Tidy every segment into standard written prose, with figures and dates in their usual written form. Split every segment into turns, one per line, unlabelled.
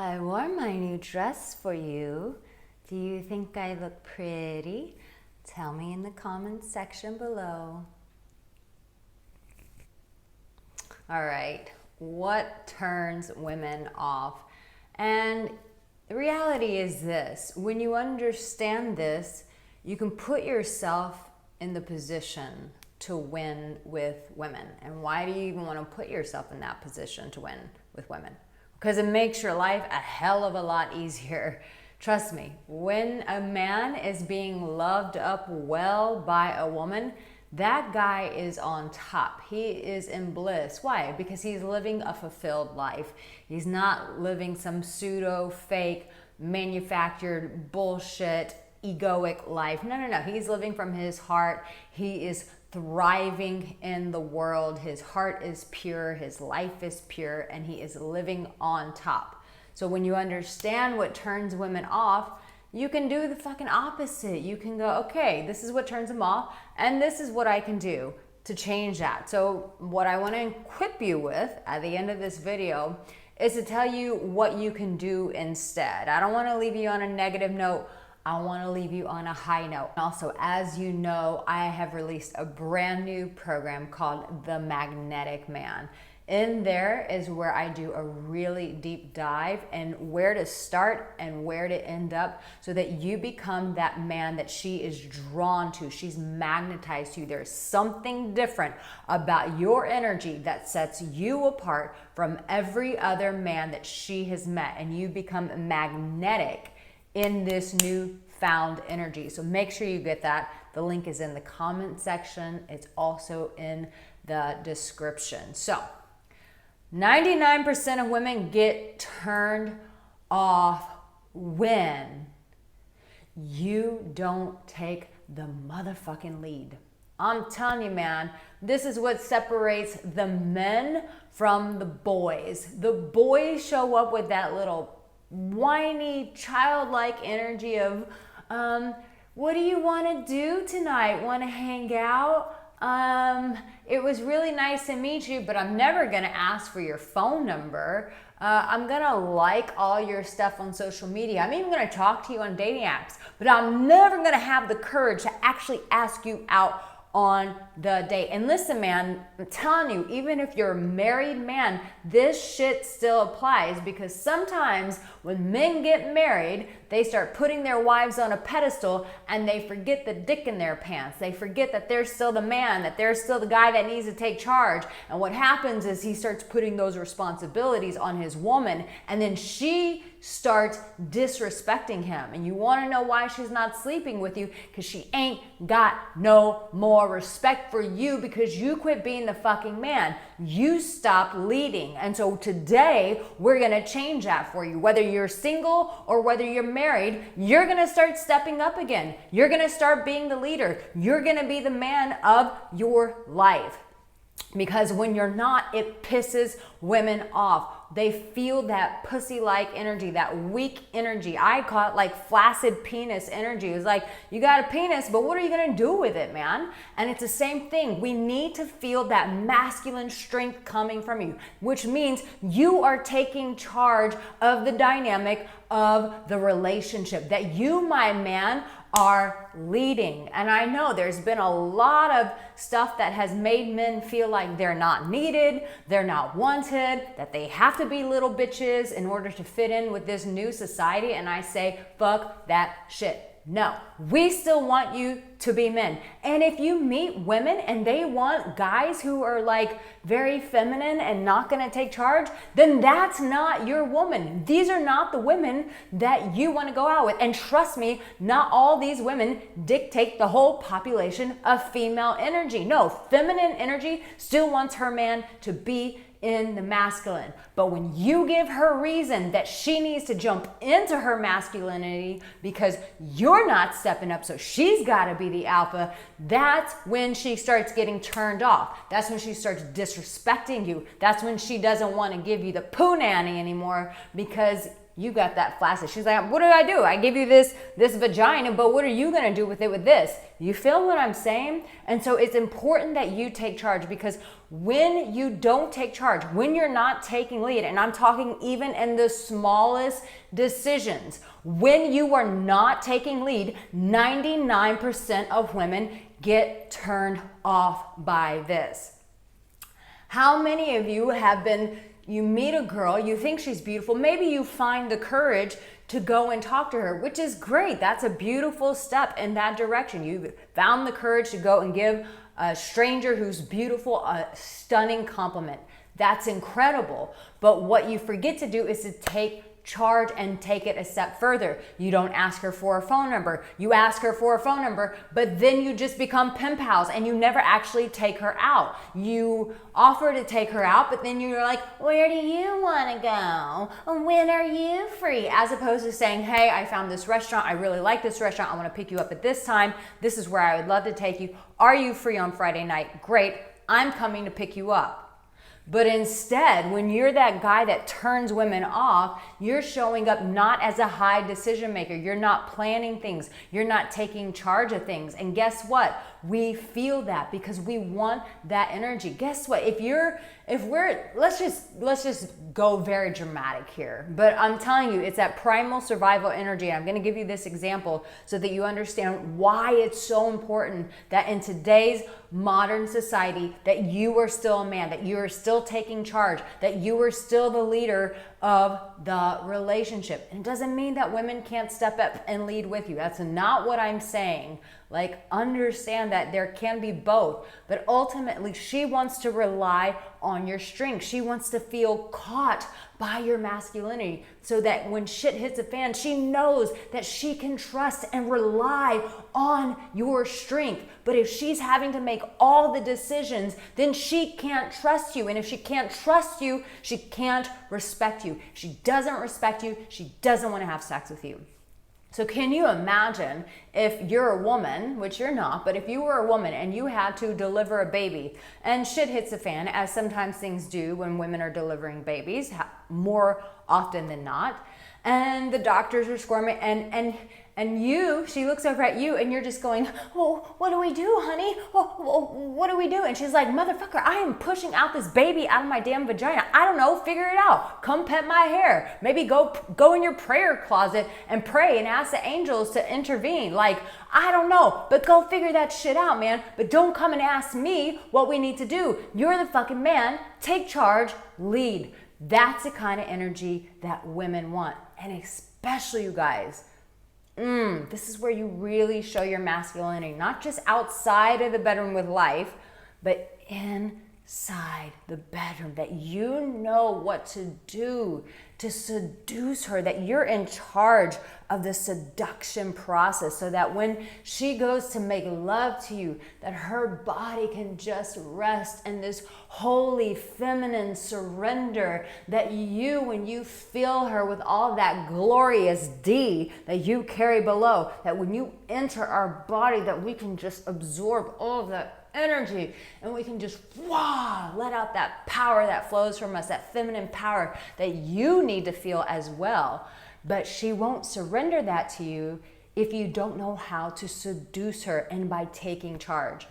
I wore my new dress for you. Do you think I look pretty? Tell me in the comments section below. All right, what turns women off? And the reality is this: when you understand this, you can put yourself in the position to win with women. And why do you even want to put yourself in that position to win with women? Because it makes your life a hell of a lot easier. Trust me, when a man is being loved up well by a woman, that guy is on top. He is in bliss. Why? Because he's living a fulfilled life. He's not living some pseudo, fake, manufactured bullshit, egoic life. No. He's living from his heart. He is thriving in the world. His heart is pure. His life is pure, and he is living on top. So when you understand what turns women off, you can do the fucking opposite. You can go, okay, this is what turns them off, and this is what I can do to change that. So what I want to equip you with at the end of this video is to tell you what you can do instead. I don't want to leave you on a negative note. I want to leave you on a high note. Also, as you know, I have released a brand new program called The Magnetic Man. In there is where I do a really deep dive and where to start and where to end up so that you become that man that she is drawn to. She's magnetized to you. There's something different about your energy that sets you apart from every other man that she has met, and you become magnetic in this new found energy. So make sure you get that. The link is in the comment section. It's also in the description. So 99% of women get turned off when you don't take the motherfucking lead. I'm telling you, man, this is what separates the men from the boys. The boys show up with that little whiny, childlike energy of, what do you want to do tonight? Want to hang out? It was really nice to meet you, but I'm never going to ask for your phone number. I'm going to like all your stuff on social media. I'm even going to talk to you on dating apps, but I'm never going to have the courage to actually ask you out on the date. And listen, man, I'm telling you, even if you're a married man, this shit still applies, because sometimes when men get married, they start putting their wives on a pedestal and they forget the dick in their pants. They forget that they're still the man, that they're still the guy that needs to take charge. And what happens is he starts putting those responsibilities on his woman, and then she starts disrespecting him. And you want to know why she's not sleeping with you? Because she ain't got no more respect for you, because you quit being the fucking man. You stopped leading. And so today we're going to change that for you. Whether you're single or whether you're married, you're going to start stepping up again. You're going to start being the leader. You're going to be the man of your life. Because when you're not, it pisses women off. They feel that pussy-like energy, that weak energy. I call it like flaccid penis energy. It's like, you got a penis, but what are you going to do with it, man? And it's the same thing. We need to feel that masculine strength coming from you, which means you are taking charge of the dynamic of the relationship, that you, my man, are leading. And I know there's been a lot of stuff that has made men feel like they're not needed, they're not wanted, that they have to be little bitches in order to fit in with this new society. And I say, fuck that shit. No, we still want you to be men. And if you meet women and they want guys who are like very feminine and not going to take charge, then that's not your woman. These are not the women that you want to go out with. And trust me, not all these women dictate the whole population of female energy. No, feminine energy still wants her man to be in the masculine. But when you give her reason that she needs to jump into her masculinity because you're not stepping up, so she's got to be the alpha, that's when she starts getting turned off. That's when she starts disrespecting you. That's when she doesn't want to give you the poo nanny anymore, because you got that flaccid. She's like, what did I do? I give you this vagina, but what are you going to do with it with this? You feel what I'm saying? And so it's important that you take charge, because when you don't take charge, when you're not taking lead, and I'm talking even in the smallest decisions, when you are not taking lead, 99% of women get turned off by this. How many of you have been, you meet a girl, you think she's beautiful, maybe you find the courage to go and talk to her, which is great. That's a beautiful step in that direction. You found the courage to go and give a stranger who's beautiful a stunning compliment. That's incredible. But what you forget to do is to take charge and take it a step further. You don't ask her for a phone number. You ask her for a phone number, but then you just become pen pals and you never actually take her out. You offer to take her out, but then you're like, where do you want to go? When are you free? As opposed to saying, hey, I found this restaurant. I really like this restaurant. I want to pick you up at this time. This is where I would love to take you. Are you free on Friday night? Great. I'm coming to pick you up. But instead, when you're that guy that turns women off, you're showing up not as a high decision maker. You're not planning things. You're not taking charge of things. And guess what? We feel that because we want that energy. Guess what? Let's just go very dramatic here. But I'm telling you, it's that primal survival energy. And I'm going to give you this example so that you understand why it's so important that in today's modern society that you are still a man, that you are still taking charge, that you are still the leader of the relationship. And it doesn't mean that women can't step up and lead with you. That's not what I'm saying. Like, understand that there can be both, but ultimately she wants to rely on your strength. She wants to feel caught by your masculinity so that when shit hits the fan, she knows that she can trust and rely on your strength. But if she's having to make all the decisions, then she can't trust you. And if she can't trust you, she can't respect you. If she doesn't respect you, she doesn't want to have sex with you. So can you imagine if you're a woman, which you're not, but if you were a woman and you had to deliver a baby and shit hits the fan, as sometimes things do when women are delivering babies, more often than not, and the doctors are squirming and she looks over at you and you're just going, oh, what do we do, honey? Oh, what do we do? And she's like, motherfucker, I am pushing out this baby out of my damn vagina. I don't know, figure it out. Come pet my hair. Maybe go in your prayer closet and pray and ask the angels to intervene. Like, I don't know, but go figure that shit out, man. But don't come and ask me what we need to do. You're the fucking man. Take charge, lead. That's the kind of energy that women want. And especially you guys. This is where you really show your masculinity, not just outside of the bedroom with life, but inside the bedroom, that you know what to do to seduce her, that you're in charge of the seduction process so that when she goes to make love to you, that her body can just rest in this holy feminine surrender, that you, when you feel her with all that glorious D that you carry below, that when you enter our body, that we can just absorb all of that energy and we can just let out that power that flows from us, that feminine power that you need to feel as well. But she won't surrender that to you if you don't know how to seduce her and by taking charge.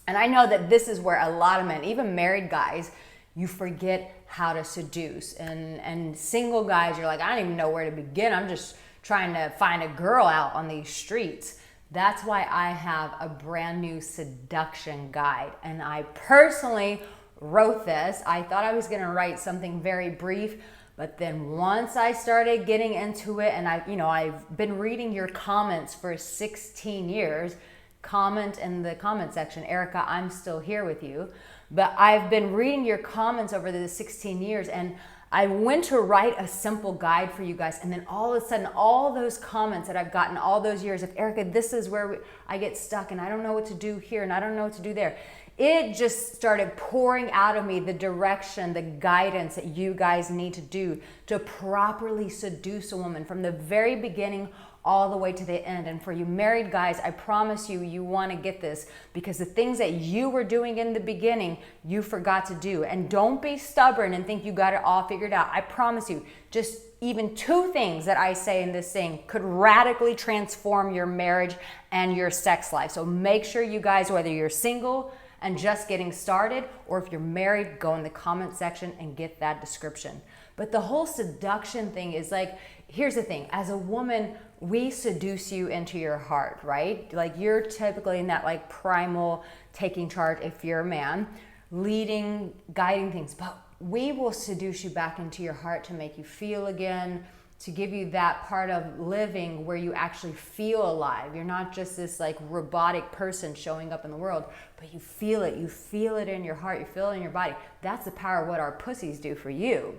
And I know that this is where a lot of men, even married guys, you forget how to seduce. And single guys, you're like, I don't even know where to begin. I'm just trying to find a girl out on these streets. That's why I have a brand new seduction guide. And I personally wrote this. I thought I was going to write something very brief, but then once I started getting into it, and I've been reading your comments for 16 years. Comment in the comment section, Arica, I'm still here with you. But I've been reading your comments over the 16 years, and I went to write a simple guide for you guys, and then all of a sudden, all those comments that I've gotten all those years of, Arica, this is where I get stuck, and I don't know what to do here, and I don't know what to do there. It just started pouring out of me the direction, the guidance that you guys need to do to properly seduce a woman from the very beginning all the way to the end. And for you married guys, I promise you, you want to get this, because the things that you were doing in the beginning, you forgot to do. And don't be stubborn and think you got it all figured out. I promise you, just even 2 things that I say in this thing could radically transform your marriage and your sex life. So make sure you guys, whether you're single and just getting started, or if you're married, go in the comment section and get that description. But the whole seduction thing is like, here's the thing. As a woman, we seduce you into your heart, right? Like you're typically in that like primal taking charge if you're a man, leading, guiding things. But we will seduce you back into your heart to make you feel again, to give you that part of living where you actually feel alive. You're not just this like robotic person showing up in the world, but you feel it. You feel it in your heart. You feel it in your body. That's the power of what our pussies do for you.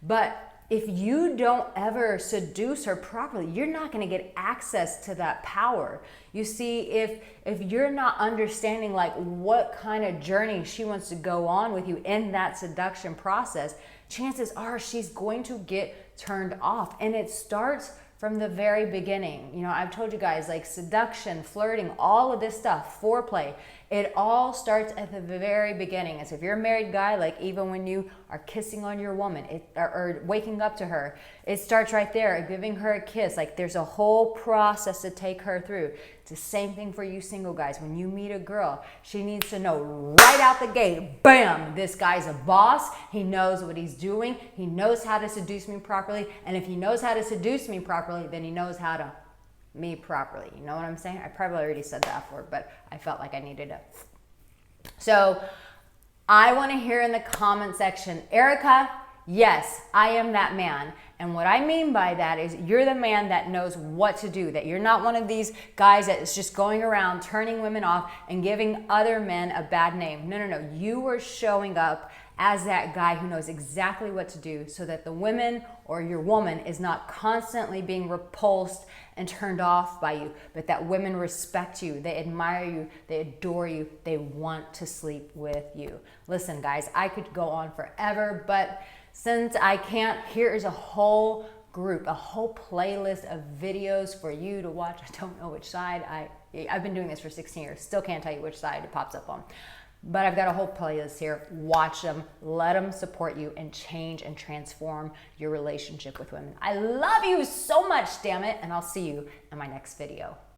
But if you don't ever seduce her properly, you're not going to get access to that power. You see, if you're not understanding like what kind of journey she wants to go on with you in that seduction process, chances are she's going to get turned off. And it starts from the very beginning. You know, I've told you guys, like seduction, flirting, all of this stuff, foreplay, it all starts at the very beginning. And so if you're a married guy, like even when you are kissing on your woman or waking up to her, it starts right there, giving her a kiss. Like there's a whole process to take her through. It's the same thing for you single guys. When you meet a girl, she needs to know right out the gate, bam, this guy's a boss. He knows what he's doing. He knows how to seduce me properly. And if he knows how to seduce me properly, then he knows how to me properly. You know what I'm saying? I probably already said that before, but I felt like I needed to. So I want to hear in the comment section, Arica, yes, I am that man. And what I mean by that is you're the man that knows what to do, that you're not one of these guys that is just going around turning women off and giving other men a bad name. No, no, no. You are showing up as that guy who knows exactly what to do so that the women or your woman is not constantly being repulsed and turned off by you, but that women respect you, they admire you, they adore you, they want to sleep with you. Listen, guys, I could go on forever, but since I can't, here is a whole group, a whole playlist of videos for you to watch. I don't know which side. I've been doing this for 16 years. Still can't tell you which side it pops up on. But I've got a whole playlist here. Watch them. Let them support you and change and transform your relationship with women. I love you so much, damn it. And I'll see you in my next video.